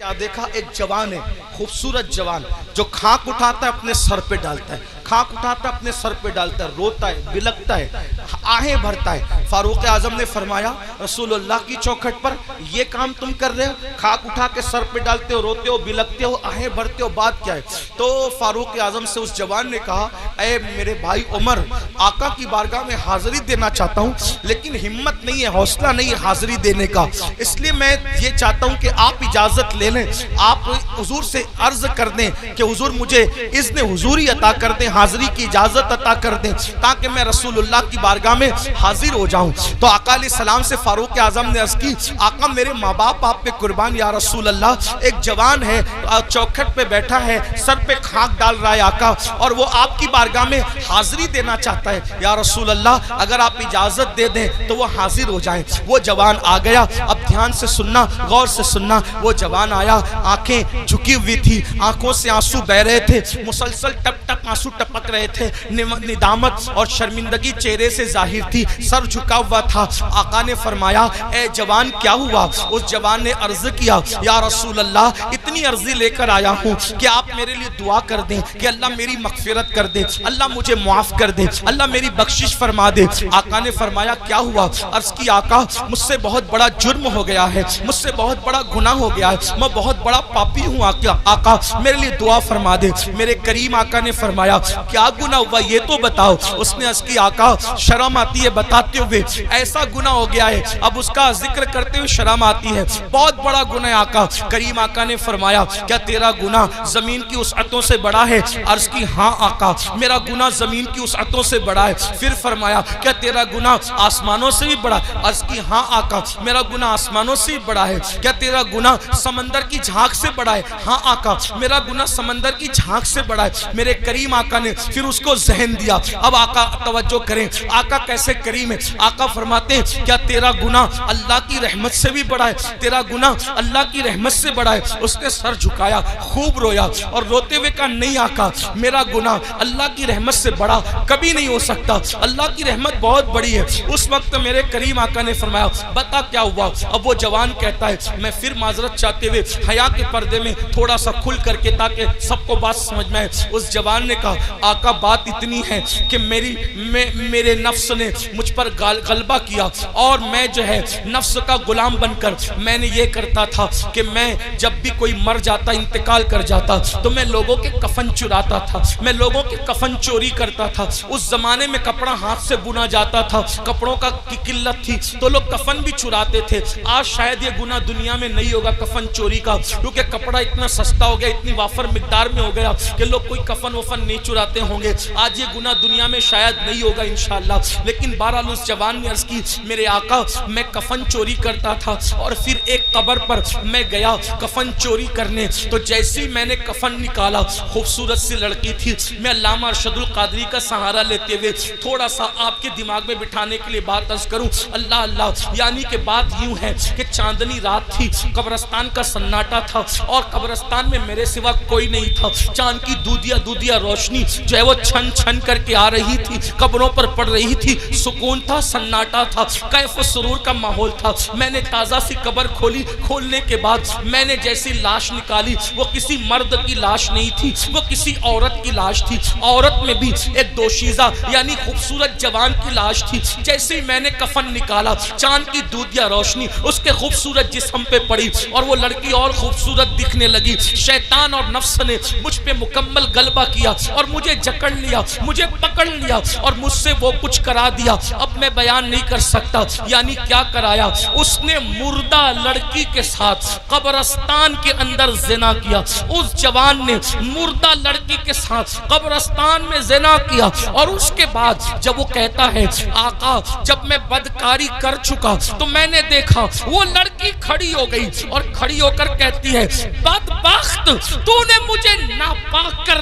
کیا دیکھا؟ ایک جوان ہے، خوبصورت جوان، جو کھاک اٹھاتا ہے اپنے سر پہ ڈالتا ہے، کھاک اٹھاتا ہے اپنے سر پہ ڈالتا ہے، روتا ہے، بلکتا ہے، آہیں بھرتا ہے۔ فاروق اعظم نے فرمایا رسول اللہ کی چوکھٹ پر یہ کام تم کر رہے ہو، کھاک اٹھا کے سر پہ ڈالتے ہو، روتے ہو، بلکتے ہو، آہیں بھرتے ہو، بات کیا ہے؟ تو فاروق اعظم سے اس جوان نے کہا اے میرے بھائی عمر، آقا کی بارگاہ میں حاضری دینا چاہتا ہوں لیکن ہمت نہیں ہے، حوصلہ نہیں ہے حاضری دینے کا، اس لیے میں یہ چاہتا ہوں کہ آپ اجازت لے لیں، آپ حضور سے عرض کر دیں کہ حضور مجھے اذن حضوری عطا کر دیں، حاضری کی اجازت عطا کر دیں تاکہ میں رسول اللہ کی بارگاہ میں حاضر ہو جاؤں۔ تو آقا علیہ السلام سے فاروق اعظم نے عرض کی آقا میرے ماں باپ آپ پہ قربان یا رسول اللہ، ایک جوان ہے چوکھٹ پہ بیٹھا ہے، سر پہ خاک ڈال رہا ہے آقا، اور وہ آپ کی بارگاہ میں حاضری دینا چاہتا ہے، یا رسول اللہ اگر آپ اجازت دے دیں تو وہ حاضر ہو جائیں۔ وہ جوان آ گیا، اب دھیان سے سننا، غور سے سننا، وہ جوان آیا، آنکھیں جھکی ہوئی تھی، آنکھوں سے آنسو بہ رہے تھے، مسلسل ٹپ ٹپ آنسو ٹپک رہے تھے، ندامت اور شرمندگی چہرے سے ظاہر تھی، سر جھکا ہوا تھا۔ آقا نے فرمایا اے جوان کیا ہوا؟ اس جوان نے عرض کیا یا رسول اللہ اتنی عرضی لے کر آیا ہوں کہ آپ میرے لیے دعا کر دیں کہ اللہ میری مغفرت کر دے، اللہ مجھے معاف کر دے، اللہ میری بخشش فرما دے۔ آقا نے فرمایا کیا ہوا؟ عرض کی آقا مجھ سے بہت بڑا جرم ہو گیا ہے، مجھ سے بہت بڑا گناہ ہو گیا ہے، میں بہت بڑا پاپی ہوں آقا میرے لیے دعا فرما دے۔ میرے کریم آقا نے فرمایا کیا گناہ ہوا یہ تو بتاؤ۔ اس نے عرض کی آقا شرم آتی ہے بتاتے ہوئے، ایسا گناہ ہو گیا ہے اب اس کا ذکر کرتے ہوئے شرم آتی ہے، بہت بڑا گناہ ہے آقا۔ کریم آقا نے فرمایا کیا تیرا گناہ زمین کی وسعتوں سے بڑا ہے؟ عرض کی ہاں آقا میرا گناہ زمین کی وسعتوں سے بڑا ہے۔ پھر فرمایا کیا تیرا گناہ آسمانوں سے بھی بڑا؟ عرض کی ہاں آقا میرا گناہ آسمانوں سے بھی بڑا ہے۔ کیا تیرا گناہ سمندر کی جھانک سے بڑا ہے؟ ہاں آقا میرا گناہ سمندر کی جھانک سے بڑا ہے۔ میرے کریم آقا نے پھر اس کو ذہن دیا۔ اب آقا توجہ کریں، آقا کیسے کریم ہے۔ آقا فرماتے ہیں کیا تیرا گناہ اللہ کی رحمت سے بھی بڑا ہے؟ تیرا گناہ اللہ کی رحمت سے بڑا ہے۔ اس نے سر جھکایا، خوب رویا اور روتے ہوئے کہا نہیں آقا میرا گناہ اللہ کی رحمت سے بڑا کبھی نہیں ہو سکتا، اللہ کی رحمت بہت بڑی ہے۔ اس وقت میرے کریم آقا نے فرمایا بتا کیا ہوا؟ اب وہ جوان کہتا ہے میں پھر معذرت چاہتے ہوئے حیا کے پردے میں تھوڑا سا کھل کر کے تاکہ سب کو بات سمجھ میں آئے۔ اس جوان نے کہا آقا بات اتنی ہے کہ میرے نفس نے مجھ پر غلبہ کیا اور میں جو ہے نفس کا غلام بن کر میں نے یہ کرتا تھا کہ میں جب بھی کوئی مر جاتا انتقال کر جاتا تو میں لوگوں کے کفن چراتا تھا، میں لوگوں کے کفن چوری کرتا تھا۔ اس زمانے میں کپڑا ہاتھ سے بنا جاتا تھا، کپڑوں کا قلت تھی تو لوگ کفن بھی چراتے تھے۔ آج شاید یہ گناہ دنیا میں نہیں ہوگا کفن چوری کا، کیونکہ کپڑا اتنا سستا ہو گیا، اتنی وافر مقدار میں ہو گیا کہ لوگ کوئی کفن وفن نہیں چراتے ہوں گے۔ آج یہ گناہ دنیا میں شاید نہیں ہوگا انشاءاللہ، لیکن بہرحال اس جوان نے عرض کی میرے آقا میں کفن چوری کرتا تھا اور پھر ایک قبر پر میں گیا کفن چوری کرنے، تو جیسے ہی میں نے کفن نکالا خوبصورت سی لڑکی تھی۔ میں علامہ ارشد القادری کا سہارا لیتے ہوئے تھوڑا سا آپ کے دماغ میں بٹھانے کے لیے بات عرض کروں، اللہ اللہ، یعنی کہ بات یوں ہے کہ چاندنی رات تھی، قبرستان کا سناٹا تھا اور قبرستان میں میرے سوا کوئی نہیں تھا۔ چاند کی دودیا روشنی جو ہے وہ چھن چھن کر کے آ رہی تھی، قبروں پر پڑ رہی تھی، سکون تھا، سناٹا تھا، کیف و سرور کا ماحول تھا۔ میں نے تازہ سی قبر کھولی، کھولنے کے بعد میں نے جیسی لاش نکالی وہ کسی مرد کی لاش نہیں تھی، وہ کسی عورت کی لاش تھی۔ عورت میں بھی ایک دوشیزہ یعنی خوبصورت جوان کی لاش تھی۔ جیسے ہی میں نے کفن نکالا چاند کی دودیا روشنی اس کے خوبصورت جسم پہ پڑی اور وہ لڑکی اور خوبصورت دکھنے لگی۔ شیطان اور نفس نے مجھ پہ مکمل غلبہ کیا اور مجھے جکڑ لیا، مجھے پکڑ لیا اور مجھ سے وہ کچھ کرا دیا اب میں بیان نہیں کر سکتا۔ یعنی کیا کرایا؟ اس نے مردہ لڑکی کے ساتھ قبرستان کے اندر زنا کیا۔ اس جوان نے مردہ لڑکی کے ساتھ قبرستان میں زنا کیا اور اس کے بعد جب وہ کہتا ہے آقا جب میں بدکاری کر چکا تو میں نے دیکھا وہ لڑکی کھڑی ہو گئی اور کھڑی ہو کر کہتی ہے بدبخت تو نے مجھے ناپاک کر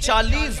40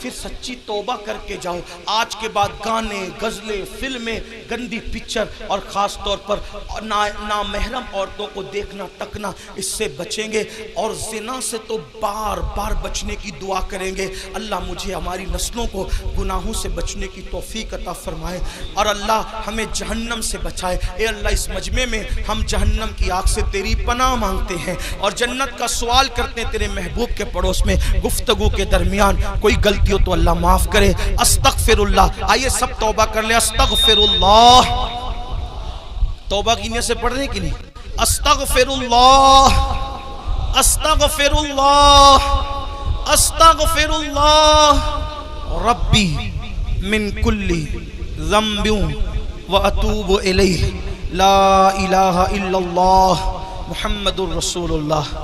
پھر سچی توبہ کر کے جاؤ. آج کے بعد گانے، غزلیں، فلمیں، گندی پکچر اور خاص طور پر نامحرم عورتوں کو دیکھنا تکنا، اس سے بچیں گے. اور زنا سے تو بار بار بچنے کی دعا کریں گے. اللہ مجھے ہماری نسلوں کو گناہوں سے بچنے کی توفیق عطا فرمائے اور اللہ ہمیں جہنم سے بچائے. اے اللہ اس مجمع میں ہم جہنم کی آگ سے تیری پناہ مانگتے ہیں اور جنت کا سوال کرتے ہیں تیرے محبوب کے پڑوس میں. گفتگو کے درمیان کوئی غلطی ہو تو اللہ معاف کرے. استغفر اللہ. آئیے سب توبہ کر لیں. استغفر اللہ. توبہ کی نیت سے پڑھنے کی نہیں. استغفر اللہ، استغفر اللہ، استغفر اللہ ربی من کل ذنب واتوب الیہ. لا الہ الا اللہ محمد الرسول اللہ.